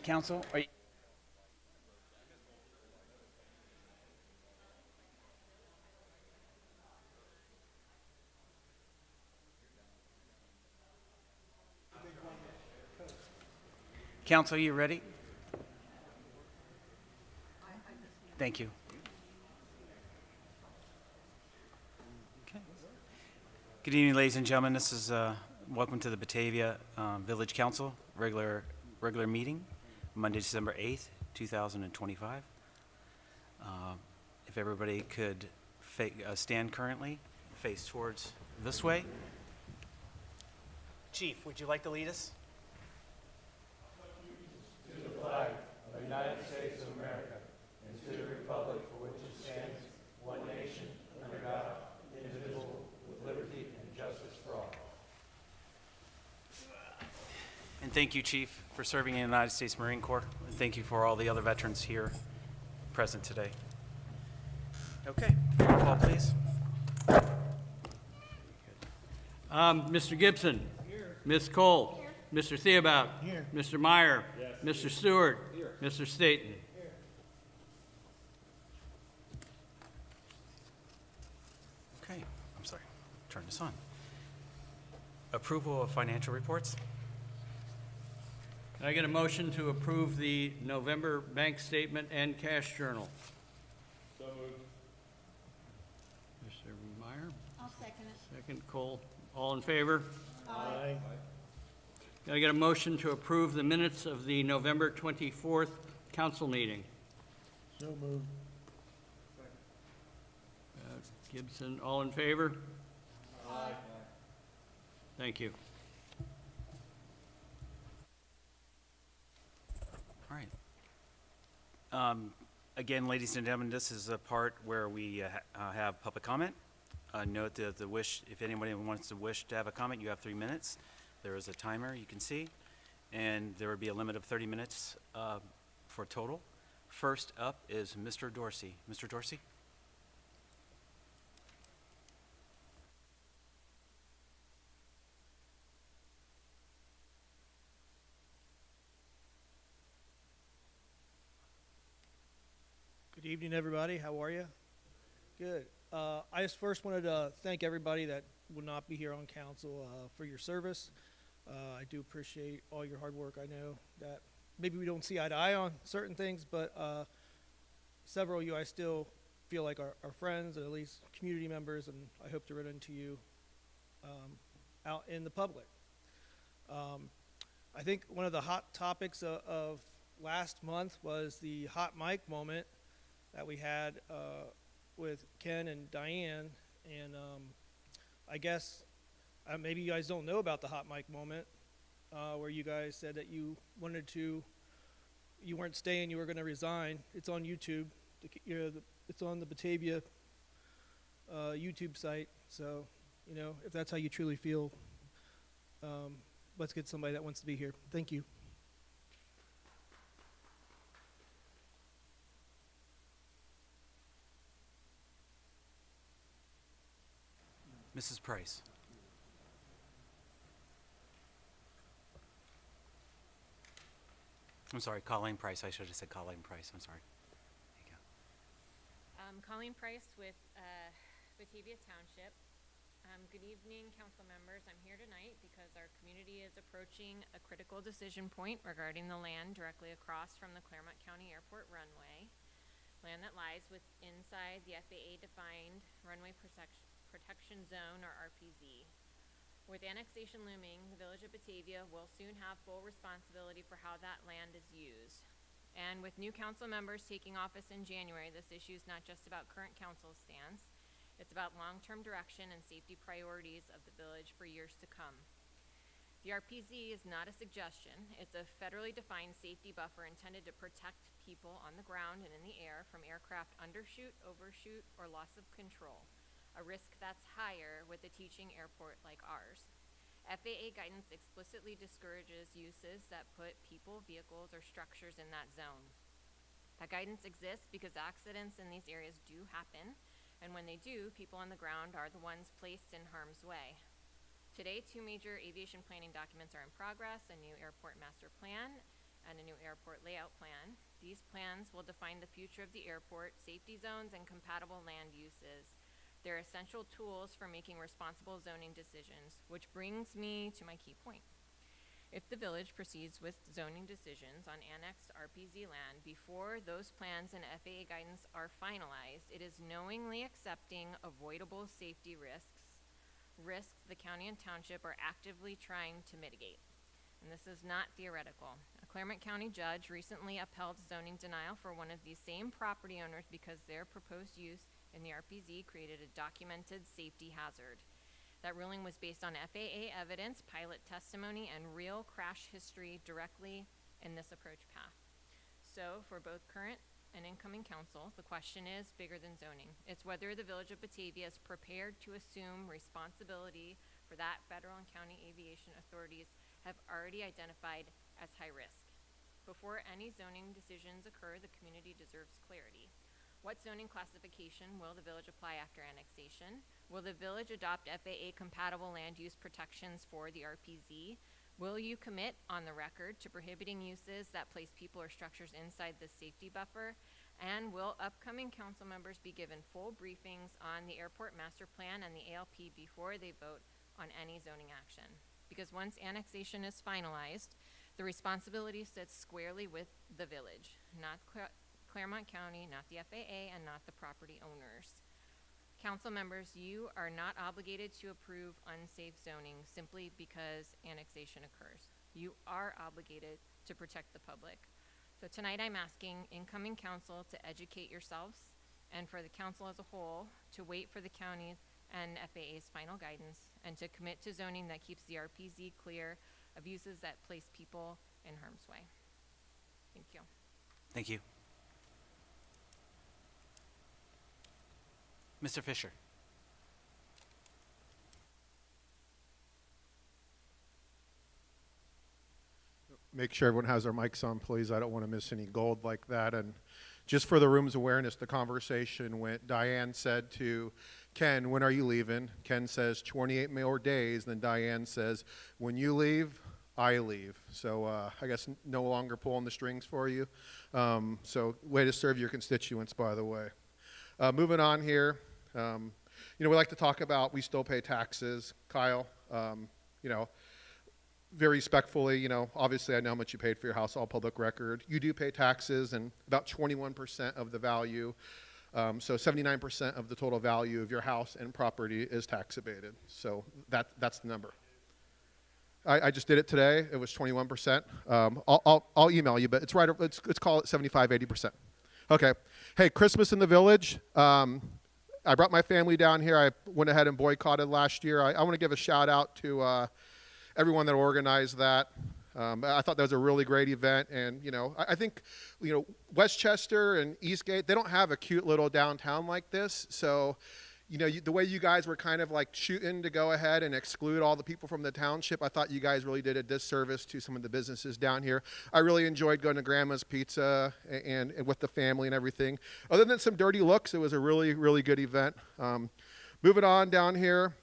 Council, are you, Council, are you ready? Thank you. Okay. Good evening, ladies and gentlemen. This is welcome to the Batavia Village Council regular meeting, Monday, December 8th, 2025. If everybody could stand currently, face towards this way. Chief, would you like to lead us? To the flag of the United States of America and to the republic for which it stands, one nation, under God, indivisible, with liberty and justice for all. And thank you, Chief, for serving in the United States Marine Corps. And thank you for all the other veterans here present today. Okay, roll call, please. Mr. Gibson. Here. Ms. Cole. Here. Mr. Theobout. Here. Mr. Meyer. Yes. Mr. Stewart. Here. Mr. Staten. Here. Okay, I'm sorry. Turn this on. Approval of financial reports. Can I get a motion to approve the November bank statement and cash journal? So moved. Mr. Meyer. I'll second it. Second, Cole. All in favor? Aye. Can I get a motion to approve the minutes of the November 24th council meeting? So moved. Gibson, all in favor? Aye. Thank you. All right. Again, ladies and gentlemen, this is a part where we have public comment. Note that if anybody wants to have a comment, you have 3 minutes. There is a timer you can see, and there will be a limit of 30 minutes for total. First up is Mr. Dorsey. Mr. Dorsey? Good evening, everybody. How are you? Good. I just first wanted to thank everybody that will not be here on council for your service. I do appreciate all your hard work. I know that maybe we don't see eye to eye on certain things, but several of you I still feel like are friends, and at least community members, and I hope to run into you out in the public. I think one of the hot topics of last month was the hot mic moment that we had with Ken and Diane, and I guess maybe you guys don't know about the hot mic moment where you guys said that you weren't staying, you were going to resign. It's on YouTube. It's on the Batavia YouTube site. So, if that's how you truly feel, let's get somebody that wants to be here. Thank you. Mrs. Price. I'm sorry, Colleen Price. I should have said Colleen Price. I'm sorry. There you go. Colleen Price with Batavia Township. Good evening, council members. I'm here tonight because our community is approaching a critical decision point regarding the land directly across from the Claremont County Airport runway, land that lies inside the FAA-defined Runway Protection Zone, or RPZ. With annexation looming, the village of Batavia will soon have full responsibility for how that land is used. And with new council members taking office in January, this issue is not just about current council stance. It's about long-term direction and safety priorities of the village for years to come. The RPZ is not a suggestion. It's a federally defined safety buffer intended to protect people on the ground and in the air from aircraft undershoot, overshoot, or loss of control, a risk that's higher with a teaching airport like ours. FAA guidance explicitly discourages uses that put people, vehicles, or structures in that zone. That guidance exists because accidents in these areas do happen, and when they do, people on the ground are the ones placed in harm's way. Today, 2 major aviation planning documents are in progress, a new airport master plan and a new airport layout plan. These plans will define the future of the airport, safety zones, and compatible land uses. They're essential tools for making responsible zoning decisions, which brings me to my key point. If the village proceeds with zoning decisions on annexed RPZ land before those plans and FAA guidance are finalized, it is knowingly accepting avoidable safety risks the county and township are actively trying to mitigate. And this is not theoretical. A Claremont County judge recently upheld zoning denial for one of these same property owners because their proposed use in the RPZ created a documented safety hazard. That ruling was based on FAA evidence, pilot testimony, and real crash history directly in this approach path. So for both current and incoming council, the question is bigger than zoning. It's whether the Village of Batavia is prepared to assume responsibility for that federal and county aviation authorities have already identified as high risk. Before any zoning decisions occur, the community deserves clarity. What zoning classification will the village apply after annexation? Will the village adopt FAA-compatible land use protections for the RPZ? Will you commit on the record to prohibiting uses that place people or structures inside the safety buffer? And will upcoming council members be given full briefings on the airport master plan and the ALP before they vote on any zoning action? Because once annexation is finalized, the responsibility sits squarely with the village, not Claremont County, not the FAA, and not the property owners. Council members, you are not obligated to approve unsafe zoning simply because annexation occurs. You are obligated to protect the public. So tonight I'm asking incoming council to educate yourselves and for the council as a whole to wait for the county's and FAA's final guidance and to commit to zoning that keeps the RPZ clear of uses that place people in harm's way. Thank you. Thank you. Mr. Fisher. Make sure everyone has their mics on, please. I don't want to miss any gold like that. And just for the room's awareness, the conversation went, Diane said to Ken, when are you leaving? Ken says 28 more days. Then Diane says, when you leave, I leave. So I guess no longer pulling the strings for you. So way to serve your constituents, by the way. Moving on here. We like to talk about we still pay taxes. Kyle, very respectfully, obviously I know how much you paid for your house, all public record. You do pay taxes and about 21% of the value, so 79% of the total value of your house and property is tax abated. So that's the number. I just did it today. It was 21%. I'll email you, but it's right. Let's call it 75, 80%. Okay. Hey, Christmas in the Village. I brought my family down here. I went ahead and boycotted last year. I want to give a shout out to everyone that organized that. I thought that was a really great event. And, I think, Westchester and Eastgate, they don't have a cute little downtown like this. So, the way you guys were kind of like shooting to go ahead and exclude all the people from the township, I thought you guys really did a disservice to some of the businesses down here. I really enjoyed going to Grandma's Pizza and with the family and everything. Other than some dirty looks, it was a really, really good event. Moving on down here.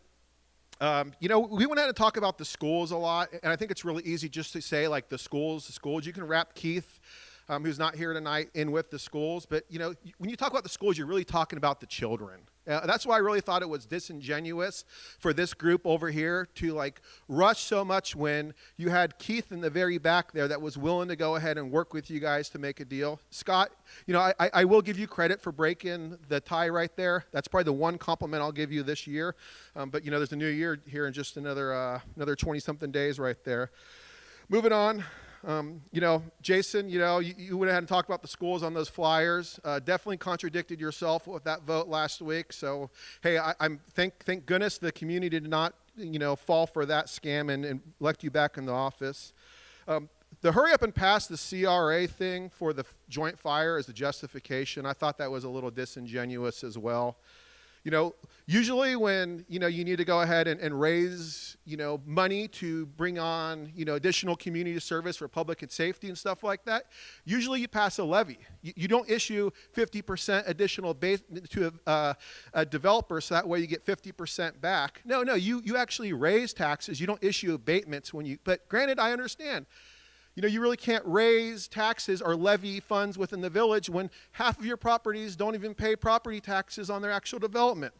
We went out to talk about the schools a lot, and I think it's really easy just to say like the schools. You can wrap Keith, who's not here tonight, in with the schools. But, when you talk about the schools, you're really talking about the children. That's why I really thought it was disingenuous for this group over here to like rush so much when you had Keith in the very back there that was willing to go ahead and work with you guys to make a deal. Scott, I will give you credit for breaking the tie right there. That's probably the one compliment I'll give you this year. But there's a new year here in just another 20-something days right there. Moving on. Jason, you went ahead and talked about the schools on those flyers. Definitely contradicted yourself with that vote last week. So, hey, I'm thank goodness the community did not, fall for that scam and elect you back in the office. The hurry up and pass the CRA thing for the joint fire as a justification, I thought that was a little disingenuous as well. Usually when, you need to go ahead and raise, money to bring on, additional community service for public and safety and stuff like that, usually you pass a levy. You don't issue 50% additional base to a developer so that way you get 50% back. No, you actually raise taxes. You don't issue abatements but granted, I understand. You know, you really can't raise taxes or levy funds within the village when half of your properties don't even pay property taxes on their actual development.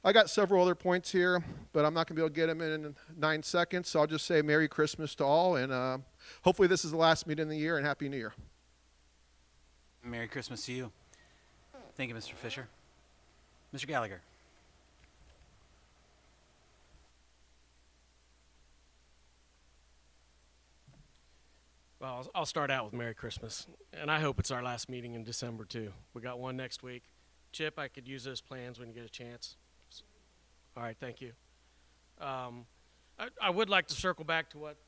I got several other points here, but I'm not going to be able to get them in 9 seconds, so I'll just say Merry Christmas to all, and hopefully this is the last meeting of the year, and Happy New Year. Merry Christmas to you. Thank you, Mr. Fisher. Mr. Gallagher. Well, I'll start out with Merry Christmas, and I hope it's our last meeting in December too. We got one next week. Chip, I could use those plans when you get a chance. All right, thank you. I would like to circle back to what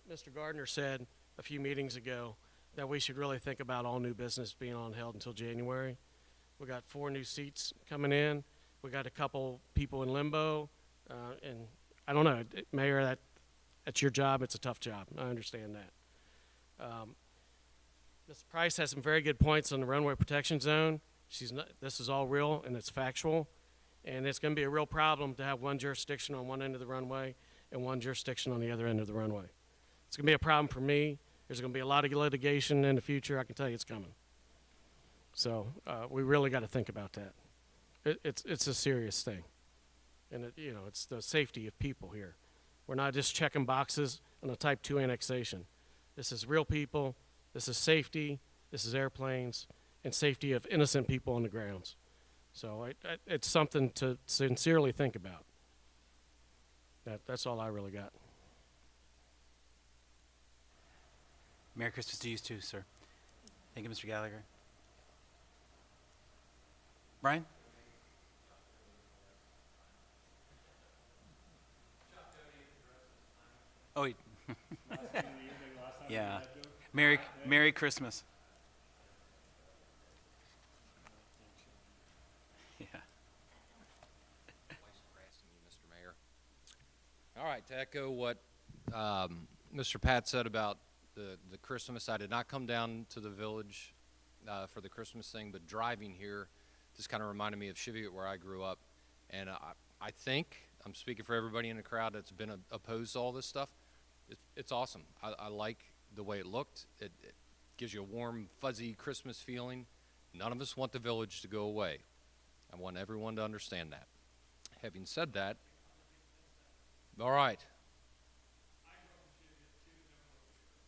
Mr. Gardner said a few meetings ago, that we should really think about all new business being on held until January. We got 4 new seats coming in. We got a couple people in limbo, and I don't know, Mayor, that's your job. It's a tough job. I understand that. Ms. Price has some very good points on the runway protection zone. This is all real and it's factual, and it's going to be a real problem to have one jurisdiction on one end of the runway and one jurisdiction on the other end of the runway. It's going to be a problem for me. There's going to be a lot of litigation in the future. I can tell you it's coming. So we really got to think about that. It's a serious thing, and it's the safety of people here. We're not just checking boxes on a Type 2 annexation. This is real people, this is safety, this is airplanes, and safety of innocent people on the grounds. So it's something to sincerely think about. That's all I really got. Merry Christmas to you too, sir. Thank you, Mr. Gallagher. Brian? Oh, wait. Yeah. Merry Christmas. Yeah. Mr. Mayor. All right, to echo what Mr. Pat said about the Christmas, I did not come down to the village for the Christmas thing, but driving here just kind of reminded me of Cheviot, where I grew up. And I think, I'm speaking for everybody in the crowd that's been opposed to all this stuff, it's awesome. I like the way it looked. It gives you a warm, fuzzy Christmas feeling. None of us want the village to go away. I want everyone to understand that. Having said that, all right.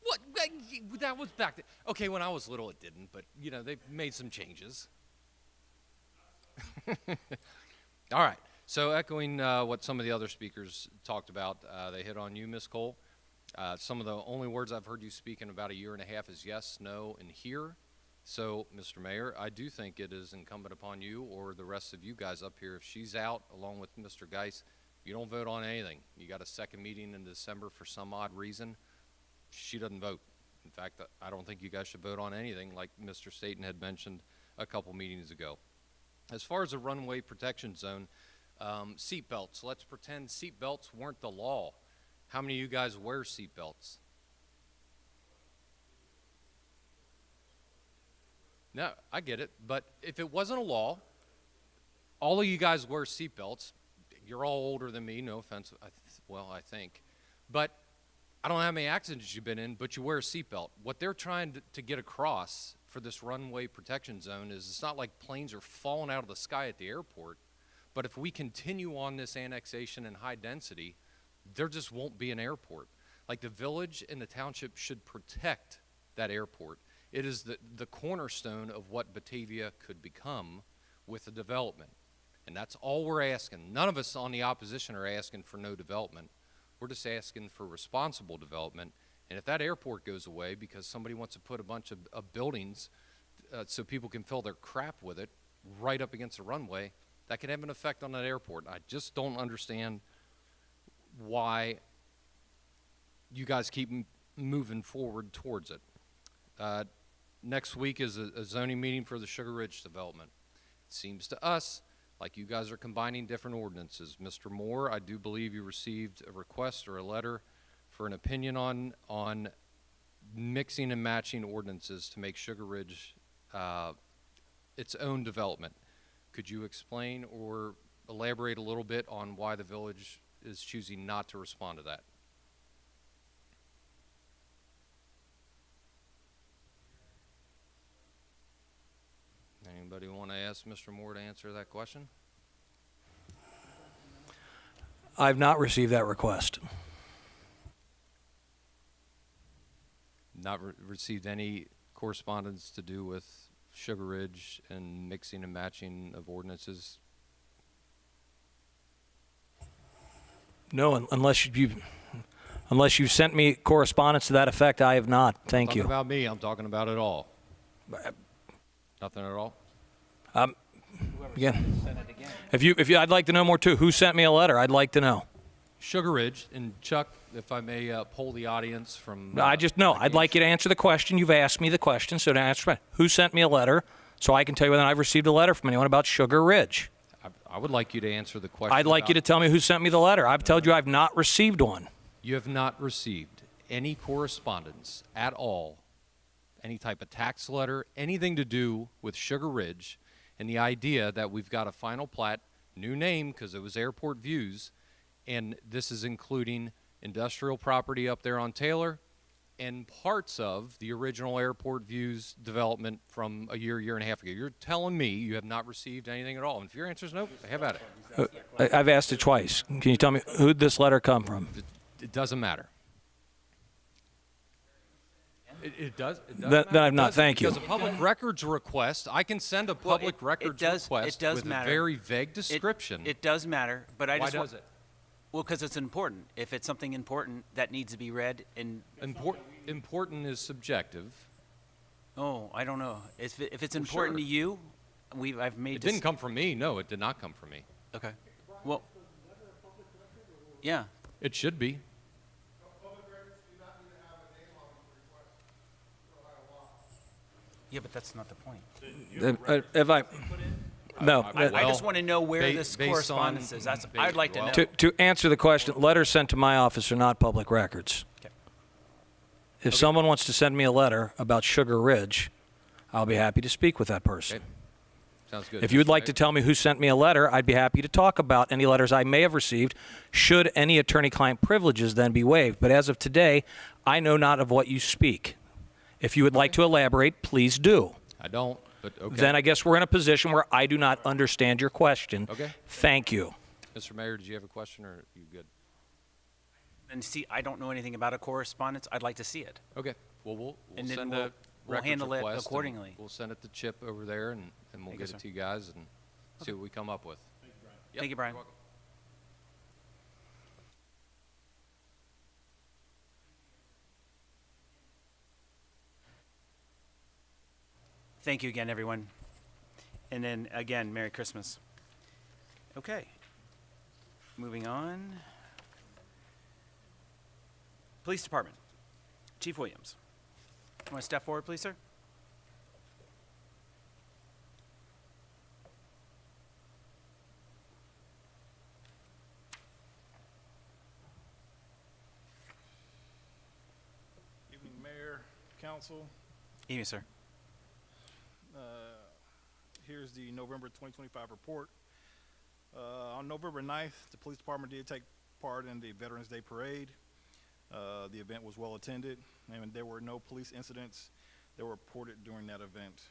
What? That was back then. Okay, when I was little it didn't, but, they've made some changes. All right. So echoing what some of the other speakers talked about, they hit on you, Ms. Cole. Some of the only words I've heard you speak in about a year and a half is yes, no, and here. So, Mr. Mayor, I do think it is incumbent upon you or the rest of you guys up here. If she's out, along with Mr. Geis, you don't vote on anything. You got a second meeting in December for some odd reason. She doesn't vote. In fact, I don't think you guys should vote on anything, like Mr. Staten had mentioned a couple meetings ago. As far as the runway protection zone, seat belts. Let's pretend seat belts weren't the law. How many of you guys wear seat belts? No, I get it. But if it wasn't a law, all of you guys wear seat belts. You're all older than me, no offense. I think. But I don't know how many accidents you've been in, but you wear a seat belt. What they're trying to get across for this runway protection zone is it's not like planes are falling out of the sky at the airport. But if we continue on this annexation and high density, there just won't be an airport. Like, the village and the township should protect that airport. It is the cornerstone of what Batavia could become with the development. And that's all we're asking. None of us on the opposition are asking for no development. We're just asking for responsible development. And if that airport goes away because somebody wants to put a bunch of buildings so people can fill their crap with it right up against the runway, that could have an effect on that airport. I just don't understand why you guys keep moving forward towards it. Next week is a zoning meeting for the Sugar Ridge development. It seems to us like you guys are combining different ordinances. Mr. Moore, I do believe you received a request or a letter for an opinion on mixing and matching ordinances to make Sugar Ridge its own development. Could you explain or elaborate a little bit on why the village is choosing not to respond to that? want to ask Mr. Moore to answer that question? I've not received that request. Not received any correspondence to do with Sugar Ridge and mixing and matching of ordinances? No, unless you've sent me correspondence to that effect, I have not. Thank Talking you. about me, I'm talking about it all. Nothing at all? Again, if you, I'd like to know more too. Who sent me a letter? I'd like to know. Sugar Ridge, and Chuck, if I may poll the audience from... I just know. I'd like you to answer the question. You've asked me the question, so to answer, who sent me a letter so I can tell you whether I've received a letter from anyone about Sugar Ridge. I would like you to answer the question. I'd like you to tell me who sent me the letter. I've told you I've not received one. You have not received any correspondence at all, any type of tax letter, anything to do with Sugar Ridge, and the idea that we've got a final plat, new name because it was Airport Views, and this is including industrial property up there on Taylor and parts of the original Airport Views development from a year and a half ago. You're telling me you have not received anything at all. And if your answer is no, have at it. I've asked it twice. Can you tell me who'd this letter come from? It doesn't matter. It does. Then I'm not. Thank you. Because a public records request, I can send a public records request with a very vague description. It does matter, but I Why just does it? Well, because it's important. If it's something important that needs to be read, and Important is subjective. I don't know. If it's important to you, I've made. It didn't come from me. No, it did not come from me. Okay. Well. Yeah. It should be. Yeah, but that's not the point. No. I just want to know where ba- this based correspondence on- is. That's ba- I'd like to well- know. To answer the question, letters sent to my office are not public records. Okay. If someone wants to send me a letter about Sugar Ridge, I'll be happy to speak with that person. Okay. Sounds good. If you would like to tell me who sent me a letter, I'd be happy to talk about any letters I may have received, should any attorney-client privileges then be waived. But as of today, I know not of what you speak. If you would like to elaborate, please do. I don't, but okay. Then I guess we're in a position where I do not understand your question. Okay. Thank you. Mr. Mayor, did you have a question, or are you good? And see, I don't know anything about a correspondence. I'd like to see it. Okay. Well, we'll And then send we'll records handle it request, and accordingly. We'll send it to Chip over there, and we'll Thank you, get sir. it to you guys and see what we come up with. Thank you, Brian. You're welcome. Thank you again, everyone. And then again, Merry Christmas. Okay. Moving on. Police Department. Chief Williams. You want to step forward, please, sir? Evening, Mayor, Council. Evening, sir. Here's the November 2025 report. On November 9th, the police department did take part in the Veterans Day Parade. The event was well attended, and there were no police incidents that were reported during that event.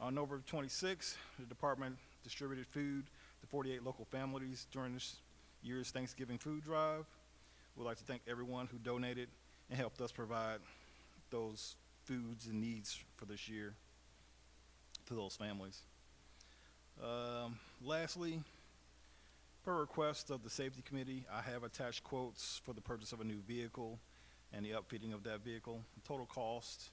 On November 26th, the department distributed food to 48 local families during this year's Thanksgiving food drive. We'd like to thank everyone who donated and helped us provide those foods and needs for this year to those families. Lastly, per request of the Safety Committee, I have attached quotes for the purchase of a new vehicle and the upfitting of that vehicle. The total cost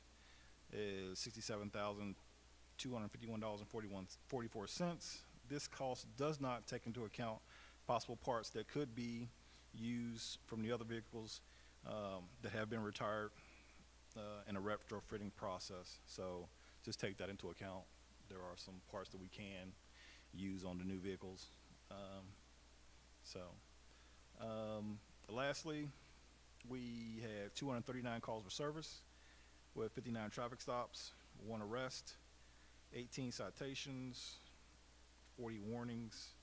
is $67,251.44. This cost does not take into account possible parts that could be used from the other vehicles that have been retired in a retrofitting process. So just take that into account. There are some parts that we can use on the new vehicles. Lastly, we had 239 calls for service with 59 traffic stops, 1 arrest, 18 citations, 40 warnings.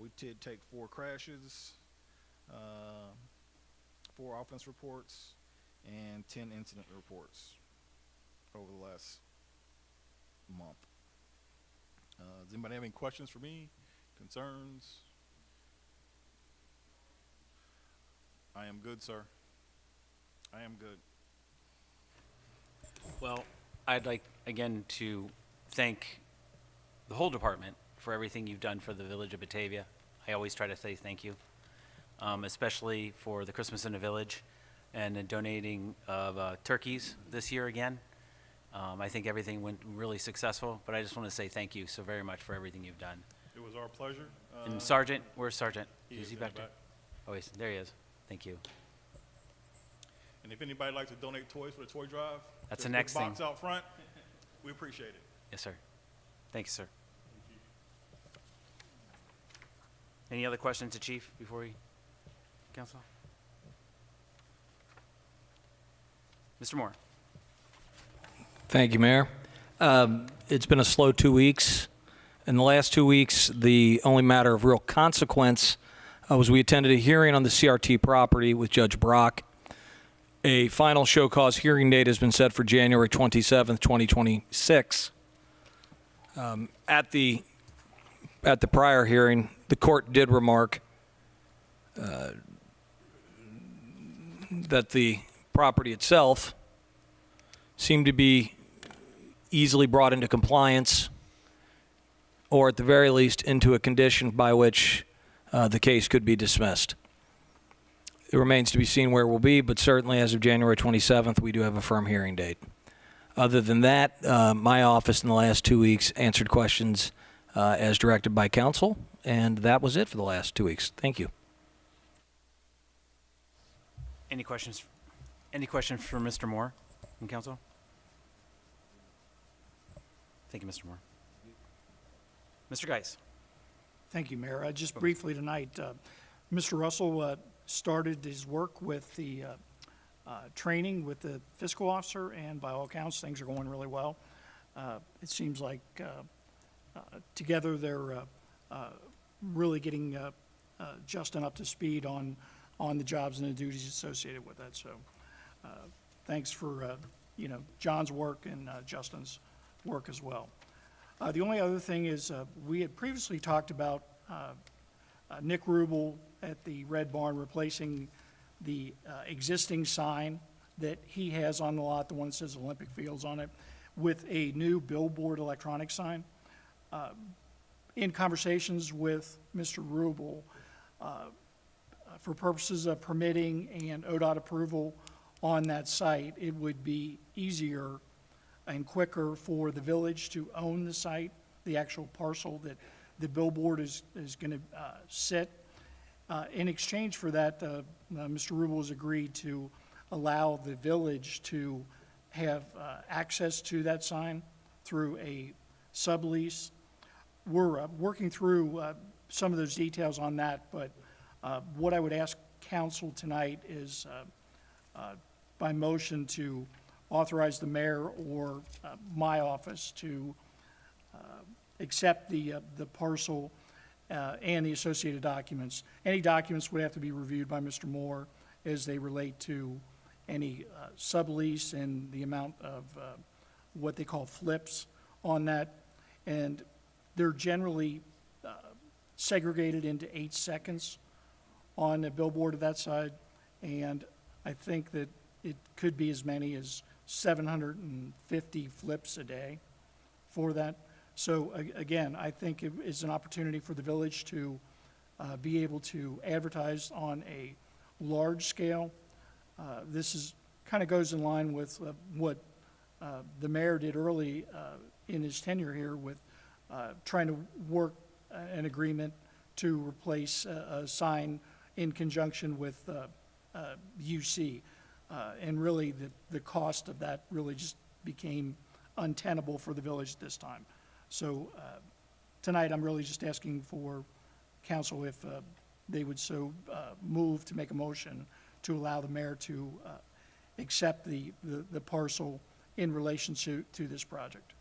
We did take 4 crashes, 4 offense reports, and 10 incident reports over the last month. Does anybody have any questions for me? Concerns? I am good, sir. I am good. Well, I'd like, again, to thank the whole department for everything you've done for the village of Batavia. I always try to say thank you, especially for the Christmas in the Village and the donating of turkeys this year again. I think everything went really successful, but I just want to say thank you so very much for everything you've done. It was our pleasure. And Sergeant, where's Sergeant? He Is is he in the back there? back. Oh, there he is. Thank you. And if anybody would like to donate toys for the toy drive, That's just the put next box thing. out front. We appreciate it. Yes, sir. Thank you, sir. Any other questions to Chief before we, Council? Mr. Moore? Thank you, Mayor. It's been a slow 2 weeks. In the last 2 weeks, the only matter of real consequence was we attended a hearing on the CRT property with Judge Brock. A final show cause hearing date has been set for January 27th, 2026. At the prior hearing, the court did remark that the property itself seemed to be easily brought into compliance, or at the very least into a condition by which the case could be dismissed. It remains to be seen where it will be, but certainly as of January 27th, we do have a firm hearing date. Other than that, my office in the last 2 weeks answered questions as directed by counsel, and that was it for the last 2 weeks. Thank you. Any questions? Any questions for Mr. Moore from council? Thank you, Mr. Moore. Mr. Geis? Thank you, Mayor. Just briefly tonight, Mr. Russell started his work with the training with the fiscal officer, and by all accounts, things are going really well. It seems like together they're really getting Justin up to speed on the jobs and the duties associated with that. So thanks for, John's work and Justin's work as well. The only other thing is we had previously talked about Nick Rubel at the Red Barn replacing the existing sign that he has on the lot, the one that says Olympic Fields on it, with a new billboard electronic sign. In conversations with Mr. Rubel, for purposes of permitting and ODOT approval on that site, it would be easier and quicker for the village to own the site, the actual parcel that the billboard is going to sit. In exchange for that, Mr. Rubel has agreed to allow the village to have access to that sign through a sublease. We're working through some of those details on that, but what I would ask council tonight is by motion to authorize the mayor or my office to accept the parcel and the associated documents. Any documents would have to be reviewed by Mr. Moore as they relate to any sublease and the amount of what they call flips on that. And they're generally segregated into 8 seconds on a billboard of that side. And I think that it could be as many as 750 flips a day for that. So again, I think it is an opportunity for the village to be able to advertise on a large scale. This is kind of goes in line with what the mayor did early in his tenure here with trying to work an agreement to replace a sign in conjunction with UC. And really, the cost of that really just became untenable for the village at this time. So tonight, I'm really just asking for council if they would so move to make a motion to allow the mayor to accept the parcel in relation to this project.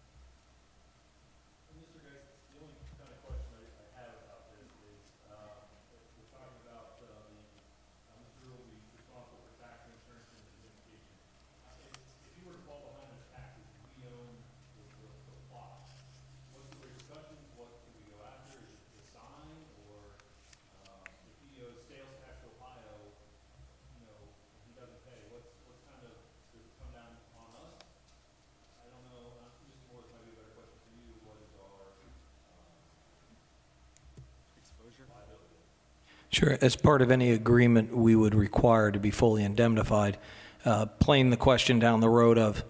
Mr. Geis, the only kind of question I have about this is, we're talking about Mr. Rule being responsible for tax insurance and indemnification. If you were to fall behind the taxes, we own the plot. What's the repercussions? What Sure. As part of any agreement, we would require to be fully indemnified. Playing the question down the road of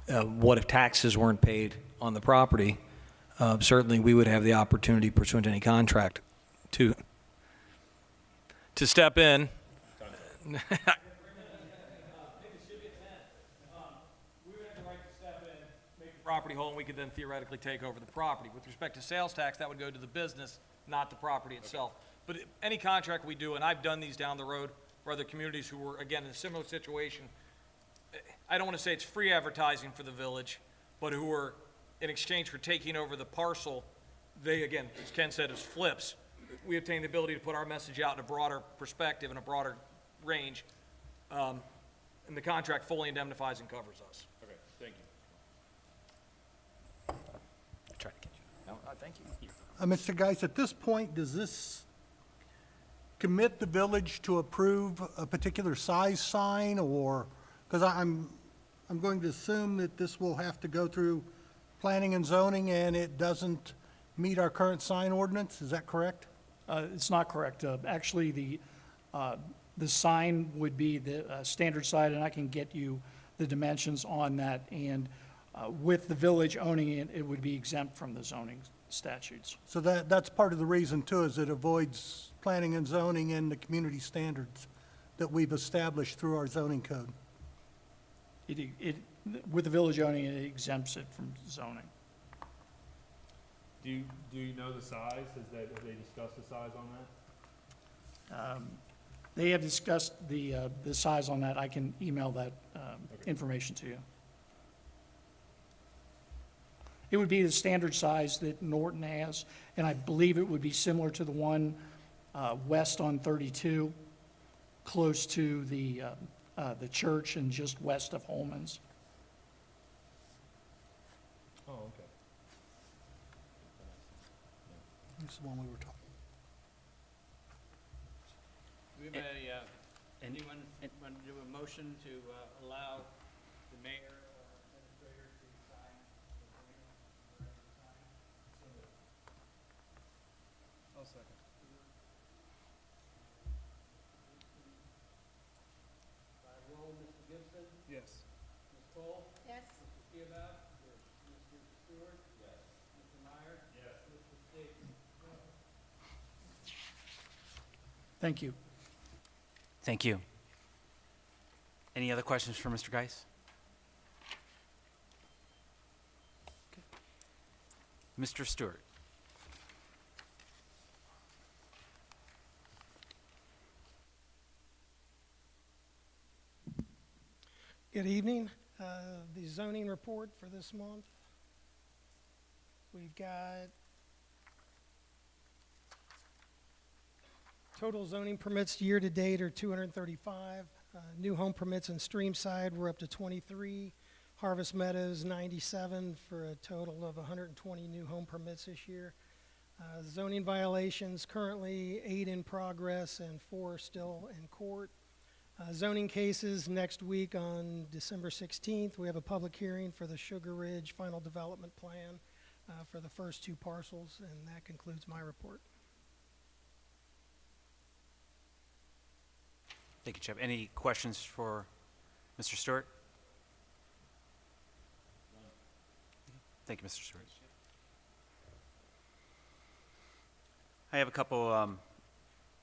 what if taxes weren't paid on the property, certainly we would have the opportunity pursuant to any contract to step in. We would have the right to step in, make the property whole, and we could then theoretically take over the property. With respect to sales tax, that would go to the business, not the property itself. But any contract we do, and I've done these down the road for other communities who were, again, in a similar situation, I don't want to say it's free advertising for the village, but who were, in exchange for taking over the parcel, they, again, as Ken said, is flips. We obtain the ability to put our message out in a broader perspective and a broader range, and the contract fully indemnifies and covers us. Okay, thank you. Try to get you. No, thank you. Mr. Geis, at this point, does this commit the village to approve a particular size sign, or, because I'm going to assume that this will have to go through planning and zoning, and it doesn't meet our current sign ordinance, is that correct? It's not correct. Actually, the sign would be the standard size, and I can get you the dimensions on that. And with the village owning it, it would be exempt from the zoning statutes. So that's part of the reason too, is it avoids planning and zoning and the community standards that we've established through our zoning code. With the village owning it, it exempts it from zoning. Do you know the size? Have they discussed the size on that? They have discussed the size on that. I can email that information to you. It would be the standard size that Norton has, and I believe it would be similar to the one west on 32, close to the church and just west of Holman's. Oh, okay. This is the one we were talking. Do we have anyone want to do a motion to allow the mayor or administrator to sign the agreement? I'll second. By roll, Mr. Gibson? Yes. Ms. Cole? Yes. Mr. Theobald? Yes. Mr. Stewart? Yes. Mr. Meyer? Yes. Mr. Stiggs? Thank you. Thank you. Any other questions for Mr. Geis? Okay. Mr. Stewart. Good evening. The zoning report for this month. We've got total zoning permits year to date are 235. New home permits in Streamside we're up to 23. Harvest Meadows 97 for a total of 120 new home permits this year. Zoning violations currently 8 in progress and 4 still in court. Zoning cases next week on December 16th. We have a public hearing for the Sugar Ridge Final Development Plan for the first 2 parcels, and that concludes my report. Thank you, Chip. Any questions for Mr. Stewart? Thank you, Mr. Stewart. I have a couple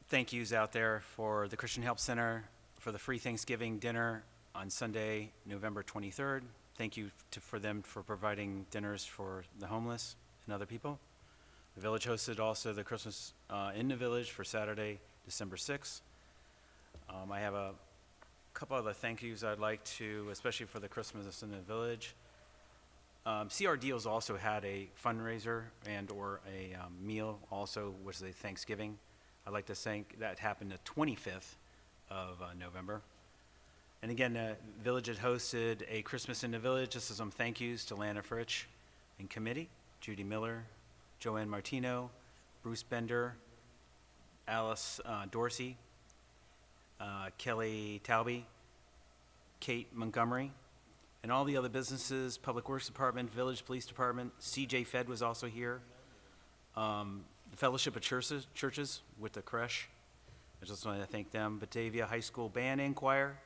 thank yous out there for the Christian Help Center for the free Thanksgiving dinner on Sunday, November 23rd. Thank you for them for providing dinners for the homeless and other people. The village hosted also the Christmas in the Village for Saturday, December 6th. I have a couple other thank yous I'd like to, especially for the Christmas in the Village. CR Deals also had a fundraiser and or a meal also, was a Thanksgiving. I'd like to thank, that happened the 25th of November. And again, the Village had hosted a Christmas in the Village. Just as some thank yous to Lana Fritsch and committee, Judy Miller, Joanne Martino, Bruce Bender, Alice Dorsey, Kelly Talby, Kate Montgomery, and all the other businesses, Public Works Department, Village Police Department, CJ Fed was also here, the Fellowship of Churches with the creche, I just want to thank them, Batavia High School Band and Choir,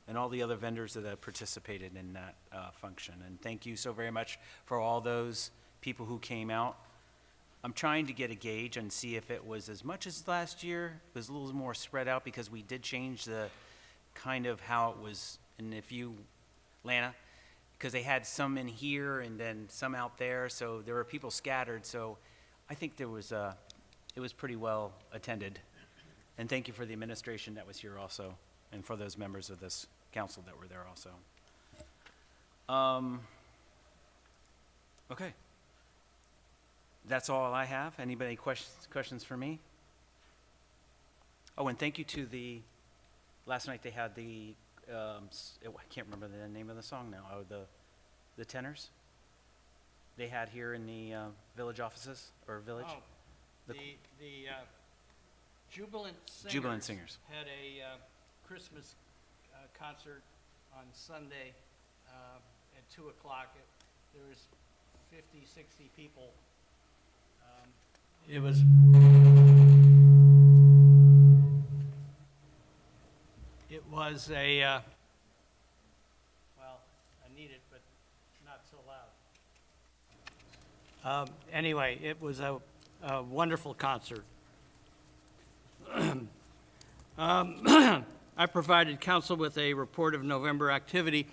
and all the other vendors that have participated in that function. And thank you so very much for all those people who came out. I'm trying to get a gauge and see if it was as much as last year. It was a little more spread out because we did change the kind of how it was. And if you, Lana, because they had some in here and then some out there, so there were people scattered. So I think it was pretty well attended. And thank you for the administration that was here also, and for those members of this council that were there also. Okay. That's all I have. Anybody questions for me? Oh, and thank you to last night they had I can't remember the name of the song now. Oh, the tenors they had here in the village offices, or village. Oh, the Jubilant Singers had a Christmas concert on Sunday at 2 o'clock. There was 50, 60 people. It was a, well, I need it, but not so loud. Anyway, it was a wonderful concert. I provided council with a report of November activity.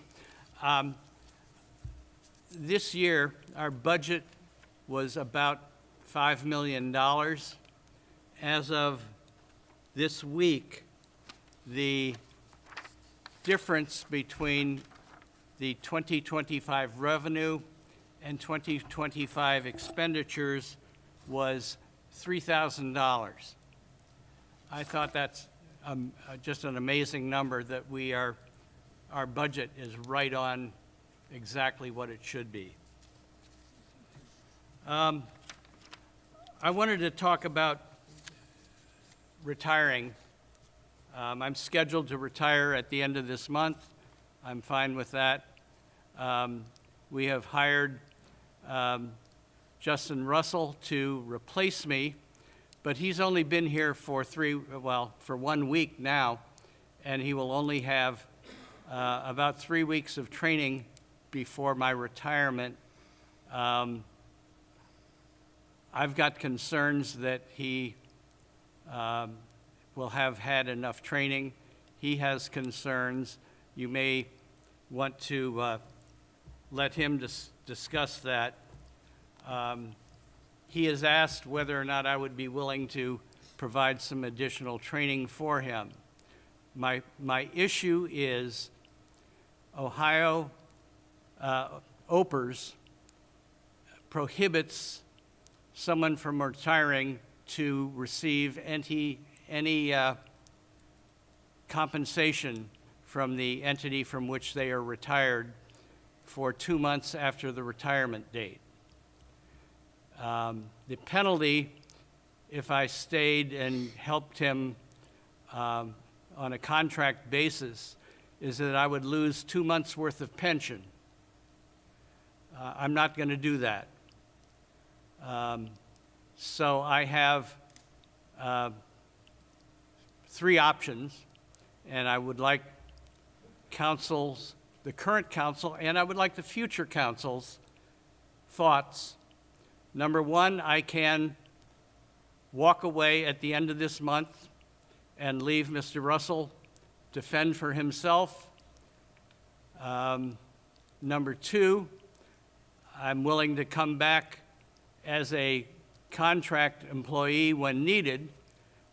This year, our budget was about $5 million. As of this week, the difference between the 2025 revenue and 2025 expenditures was $3,000. I thought that's just an amazing number, that our budget is right on exactly what it should be. I wanted to talk about retiring. I'm scheduled to retire at the end of this month. I'm fine with that. We have hired Justin Russell to replace me, but he's only been here for 1 week now, and he will only have about 3 weeks of training before my retirement. I've got concerns that he will have had enough training. He has concerns. You may want to let him discuss that. He has asked whether or not I would be willing to provide some additional training for him. My issue is Ohio OPERS prohibits someone from retiring to receive any compensation from the entity from which they are retired for 2 months after the retirement date. The penalty, if I stayed and helped him on a contract basis, is that I would lose 2 months' worth of pension. I'm not going to do that. So I have 3 options, and I would like the current council, and I would like the future council's thoughts. Number 1, I can walk away at the end of this month and leave Mr. Russell to fend for himself. Number 2, I'm willing to come back as a contract employee when needed,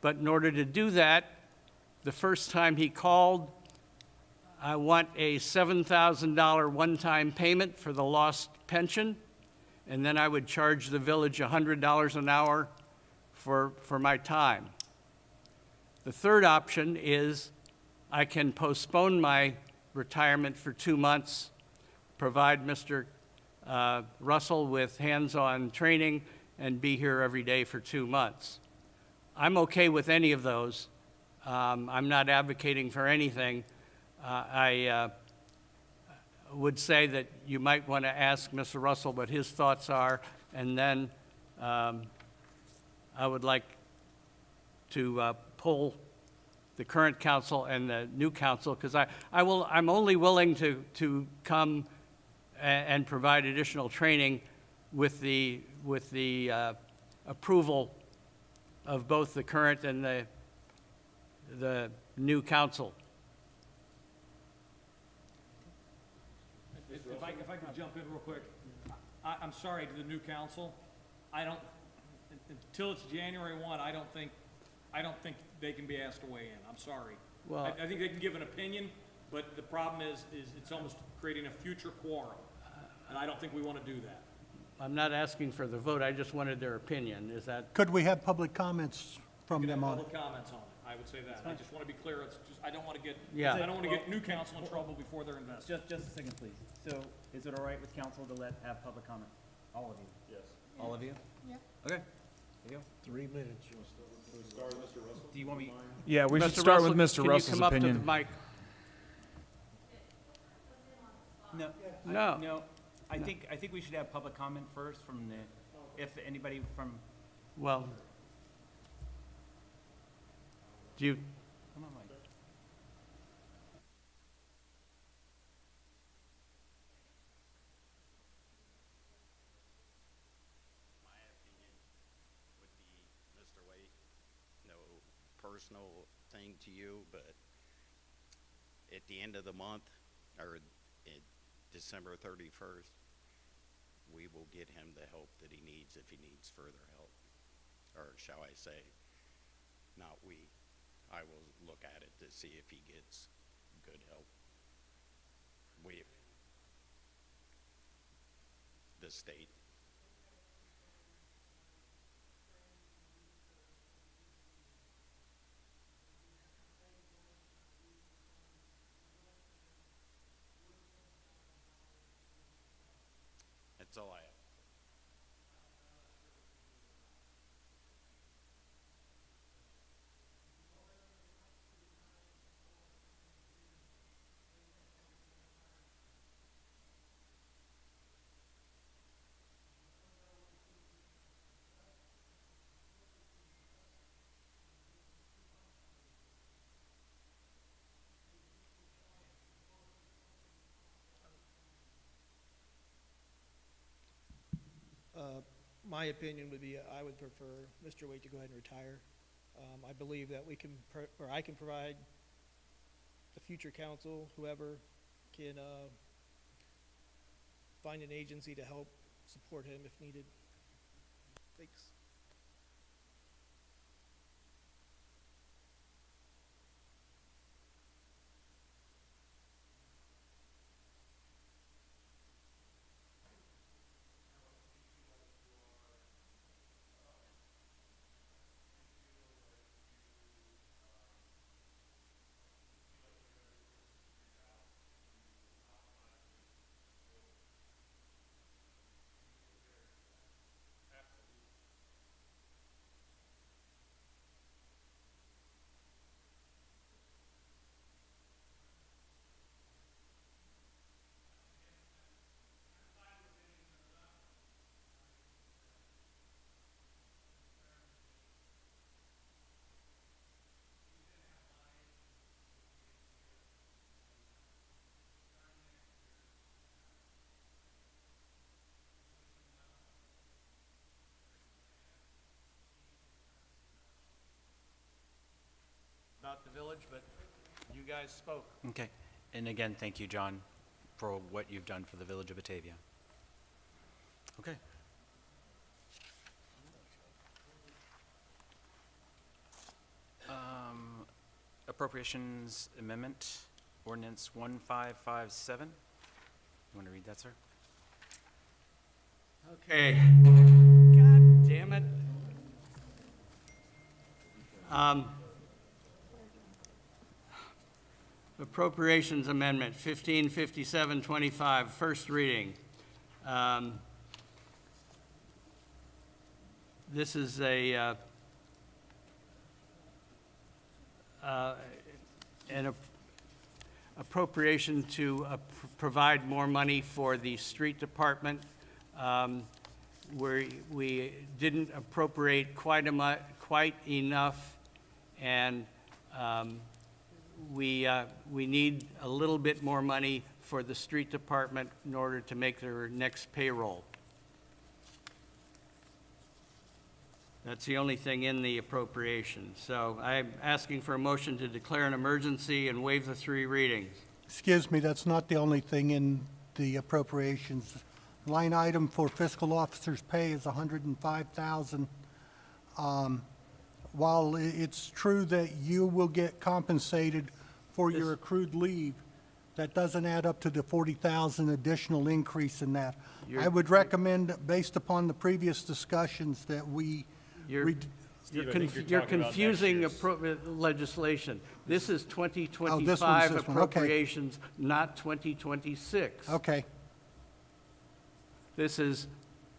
but in order to do that, the first time he called, I want a $7,000 one-time payment for the lost pension, and then I would charge the village $100 an hour for my time. The third option is I can postpone my retirement for 2 months, provide Mr. Russell with hands-on training, and be here every day for 2 months. I'm okay with any of those. I'm not advocating for anything. I would say that you might want to ask Mr. Russell what his thoughts are, and then I would like to pull the current council and the new council, because I'm only willing to come and provide additional training with the approval of both the current and the new council. If I could jump in real quick, I'm sorry to the new council. I don't, until it's January 1, I don't think they can be asked to weigh in. I'm sorry. Well- I think they can give an opinion, but the problem is it's almost creating a future quorum. And I don't think we want to do that. I'm not asking for the vote, I just wanted their opinion. Is that, Could we have public comments from You can them have on it? public comments on it. I would say that. I just want to be clear. It's just, I don't want to get, Yeah. I don't want to get new council in trouble before they're invested. Just a second, please. So is it all right with council to have public comment? All of you? Yes. All of you? Yeah. Okay. There you go. 3 minutes. Do you want me? Yeah, we should Mr. start with Russell, Mr. Russell's Can you come up to opinion. the mic? No. No. No. I think we should have public comment first from if anybody from, Well, do you, come on, Mike. My opinion would be, Mr. Waite, no personal thing to you, but at the end of the month, or December 31st, we will get him the help that he needs if he needs further help. Or shall I say, not we. I will look at it to see if he gets good help. The state. That's all I have. My opinion would be, I would prefer Mr. Waite to go ahead and retire. I believe that we can, or I can provide the future council, whoever, can find an agency to help support him if needed. Thanks. About the village, but you guys spoke. Okay. And again, thank you, John, for what you've done for the village of Batavia. Okay. Appropriations Amendment, Ordinance 1557. You want to read that, sir? okay. God damn it. Appropriations Amendment 155725, first reading. This is an appropriation to provide more money for the street department, where we didn't appropriate quite enough, and We need a little bit more money for the street department in order to make their next payroll. That's the only thing in the appropriation. So I'm asking for a motion to declare an emergency and waive the 3 readings. Excuse me, that's not the only thing in the appropriations. Line item for fiscal officers' pay is $105,000. While it's true that you will get compensated for your accrued leave, that doesn't add up to the 40,000 additional increase in that. I would recommend, based upon the previous discussions, that we You're read- You're Steve, I think you're you're talking about next confusing year's. legislation. This is this 2025 one, okay. appropriations, not 2026. Okay, This is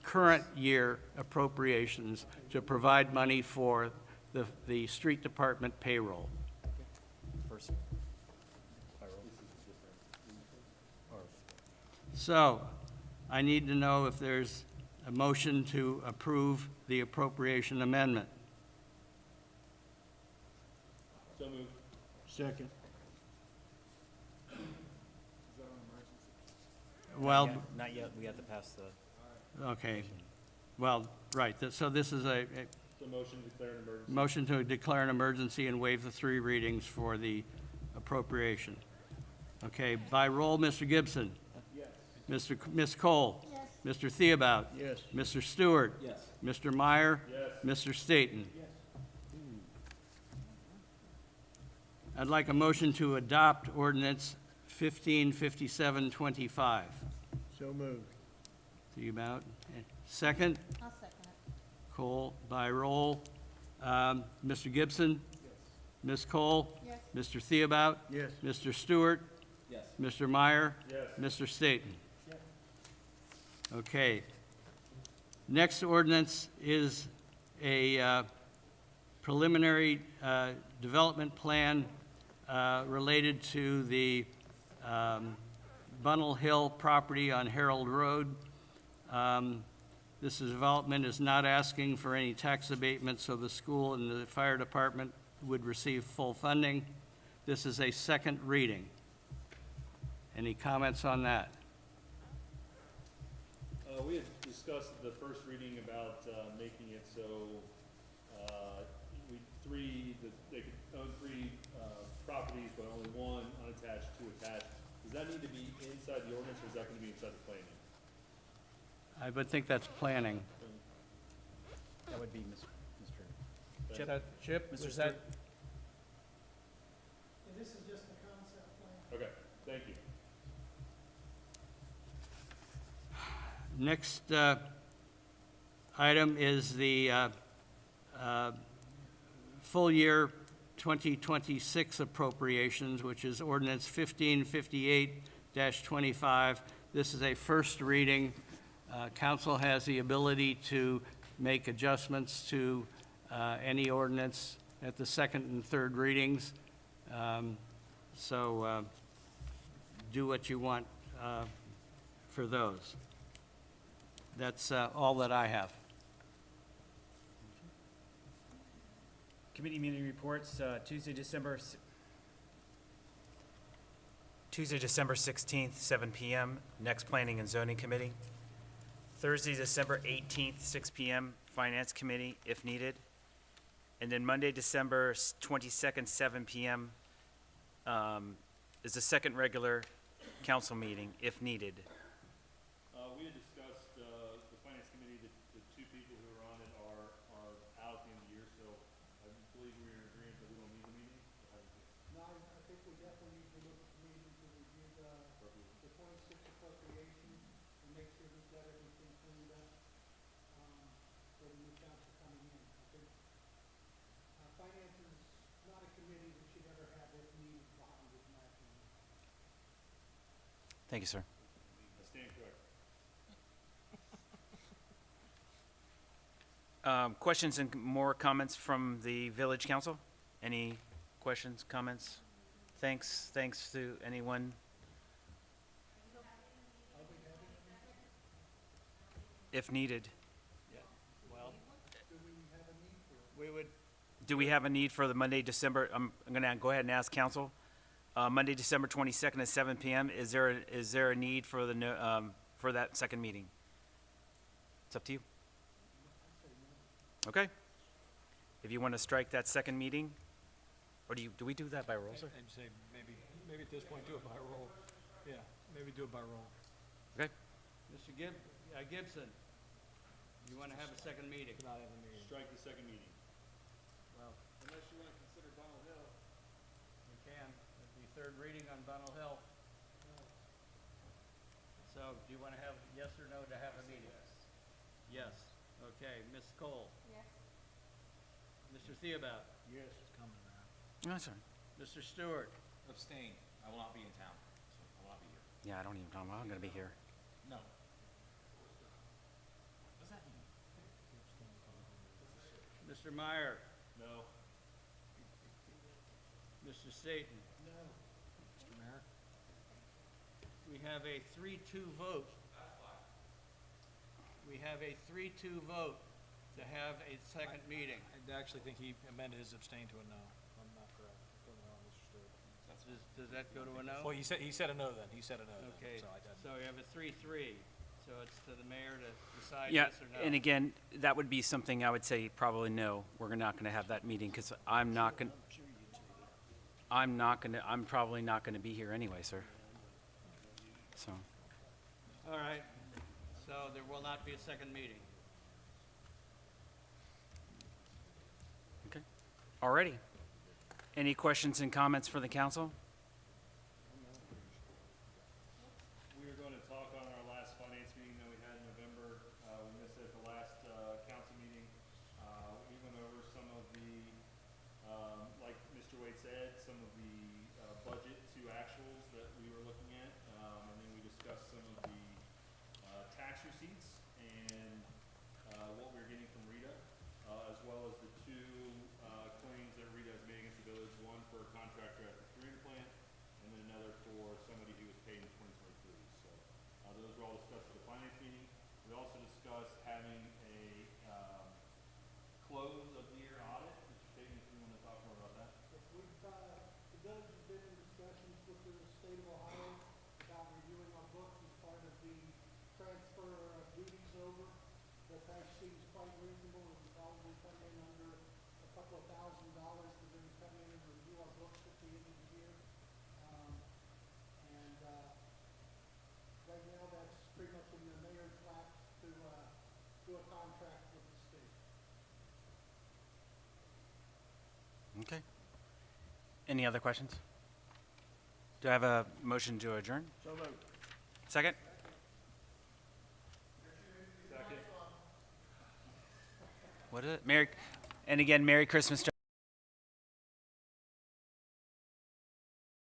current year appropriations to provide money for the street department payroll. So, I need to know if there's a motion to approve the appropriation amendment. So moved. second. Well, Not yet, we have to pass the. okay, well, right, so this is a So motion to declare an emergency. motion to declare an emergency and waive the 3 readings for the appropriation. Okay, by roll, Mr. Gibson. Yes. Ms. Cole. Yes. Mr. Theobout. Yes. Mr. Stewart. Yes. Mr. Meyer. Yes. Mr. Staton. Yes. I'd like a motion to adopt ordinance 155725. So moved. Theobout. Second? I'll second it. Cole, by roll. Mr. Gibson? Yes. Ms. Cole? Yes. Mr. Theobout? Yes. Mr. Stewart? Yes. Mr. Meyer? Yes. Mr. Staton? Yes. Okay. Next ordinance is a preliminary development plan related to the Bunnell Hill property on Harold Road. This development is not asking for any tax abatement, so the school and the fire department would receive full funding. This is a second reading. Any comments on that? We had discussed at the first reading about making it so they could own 3 properties, but only 1 unattached, 2 attached. Does that need to be inside the ordinance, or is that going to be inside the planning? I would think that's planning. That would be Mr. Chip? Chip, Mr. was that? This is just the concept plan. Okay, thank you. Next item is the full year 2026 appropriations, which is ordinance 1558-25. This is a first reading. Council has the ability to make adjustments to any ordinance at the second and third readings. So do what you want for those. That's all that I have. Committee meeting reports, Tuesday, December 16th, 7 PM, next Planning and Zoning Committee. Thursday, December 18th, 6 PM, Finance Committee, if needed. And then Monday, December 22nd, 7 PM, is the second regular council meeting, if needed. We had discussed, the finance committee, the 2 people who are on it are out at the end of the year, so I believe we're in agreement that we don't need a meeting. No, I think we definitely need to look at the meeting to review the 26 appropriation and make sure we've got everything cleaned up for the new council coming in. I think finance is not a committee that should ever have this needed behind it, in my opinion. Thank you, sir. I stand corrected. Questions and more comments from the village council? Any questions, comments? Thanks to anyone? If needed. Well, we would, Do we have a need for the Monday, December, I'm going to go ahead and ask council. Monday, December 22nd at 7 PM, is there a need for for that second meeting? It's up to you. Okay. If you want to strike that second meeting, or do we do that by roll, sir? I'd say maybe at this point, do it by roll. Yeah, maybe do it by roll. Okay. Mr. Gibson, you want to have a second meeting? Not have a meeting. Strike the second meeting. Well, Unless you want to consider Bunnell Hill. we can. It'd be third reading on Bunnell Hill. So, do you want to have, yes or no to have a meeting? Yes. Okay, Ms. Cole? Yes. Mr. Theobald? Yes. It's coming now. No, that's all right. Mr. Stewart? Abstain. I will not be in town, so I will not be here. Yeah, I don't even know. I'm going to be here. No. What does that mean? Mr. Meyer? No. Mr. Staton? Mr. Mayor? We have a 3-2 vote. We have a 3-2 vote to have a second meeting. I actually think he amended his abstain to a no. I'm not correct. Don't know, Mr. Stewart. Does that go to a no? Well, he said a no then. He said a no then, Okay, so I didn't. so we have a 3-3. So it's to the mayor to decide Yeah, yes or no. and again, that would be something I would say probably no. We're not going to have that meeting because I'm probably not going to be here anyway, sir. So, All right, so there will not be a second meeting. okay. Alrighty. Any questions and comments for the council? We were going to talk on our last finance meeting that we had in November. We missed it at the last council meeting. We went over some of the, like Mr. Wade said, some of the budget to actuals that we were looking at. And then we discussed some of the tax receipts and what we were getting from Rita, as well as the two claims that Rita has made against the village, one for a contractor at the Carina plant, and then another for somebody who was paid in 2023. So those were all discussed at the finance meeting. We also discussed having a close of the year audit. Mr. Staton, if you want to talk more about that. The village has been in discussions with the state of Ohio about reviewing our books as part of the transfer of duties over. The price seems quite reasonable, it would probably come in under a couple of $1,000 for them to come in and review our books at the end of the year. Right now, that's pretty much in the mayor's lap to do a contract with the state. Okay. Any other questions? Do I have a motion to adjourn? So moved. Second? Second. What is it? And again, Merry Christmas to